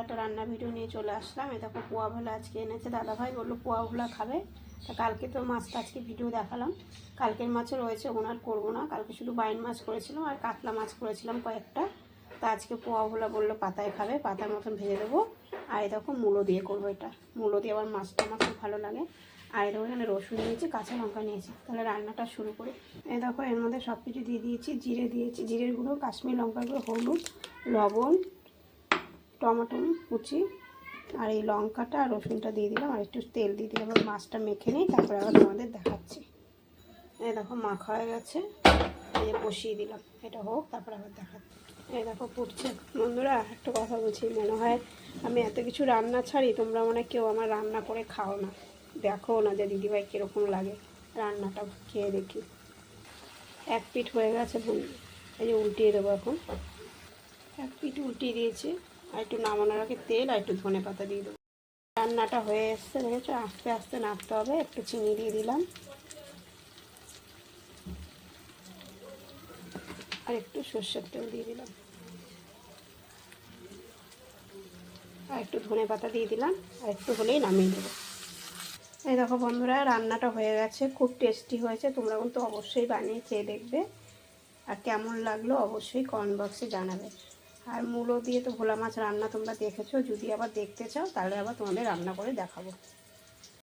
একটা রান্না ভিডিও নিয়ে চলে আসলাম। এ দেখো পোয়া ভোলা আজকে এনেছে দাদাভাই, বললো পোয়া ভোলা খাবে। তা কালকে তো মাছটা আজকে ভিডিও দেখালাম, কালকের মাছও রয়েছে, ওনার করবো না। কালকে শুধু বাইন মাছ করেছিলাম আর কাতলা মাছ করেছিলাম কয়েকটা। তা আজকে পোয়া ভোলা বললো পাতায় খাবে, পাতার মতন ভেজে দেবো। আর এই দেখো মূলো দিয়ে করবো, এটা মূলো দিয়ে আবার মাছটা আমার খুব ভালো লাগে। আর এই দেখো এখানে রসুন নিয়েছি, কাঁচা লঙ্কা নিয়েছি। তাহলে রান্নাটা শুরু করি। এই দেখো এর মধ্যে সব কিছু দিয়ে দিয়েছি, জিরে দিয়েছি, জিরের গুঁড়ো, কাশ্মীর লঙ্কার গুঁড়ো, হলুদ, লবণ, টমেটো কুচি, আর এই লঙ্কাটা আর রসুনটা দিয়ে দিলাম, আর একটু তেল দিয়ে দিলাম। মাছটা মেখে নিই, তারপরে আবার তোমাদের দেখাচ্ছি। এই দেখো মাখা হয়ে গেছে, এই বসিয়ে দিলাম, এটা হোক তারপর আবার দেখাচ্ছি। এই দেখো ফুটছে। বন্ধুরা একটা কথা বলছি, মনে হয় আমি এত কিছু রান্না ছাড়ি, তোমরা মনে কেউ আমার রান্না করে খাও না, দেখো না যে দিদিভাই কীরকম লাগে রান্নাটা, খেয়ে দেখি। এক পিঠ হয়ে গেছে বন্ধু, এই যে উল্টিয়ে দেবো এখন। এক পিঠ উল্টিয়ে দিয়েছি, আর একটু নামানোর আগে তেল আর একটু ধনে পাতা দিয়ে দেবো। রান্নাটা হয়ে এসছে, দেখেছো, আস্তে আস্তে নাড়তে হবে। একটু চিনি দিয়ে দিলাম, আর একটু সর্ষের তেল দিয়ে দিলাম, আর একটু ধনে পাতা দিয়ে দিলাম, আর একটু হলেই নামিয়ে দেবো। এই দেখো বন্ধুরা রান্নাটা হয়ে গেছে, খুব টেস্টি হয়েছে। তোমরা কিন্তু অবশ্যই বানিয়ে খেয়ে দেখবে, আর কেমন লাগলো অবশ্যই কমেন্ট বক্সে জানাবে। আর মূলো দিয়ে তো ভোলা মাছ রান্না তোমরা দেখেছো, যদি আবার দেখতে চাও তাহলে আবার তোমাদের রান্না করে দেখাবো।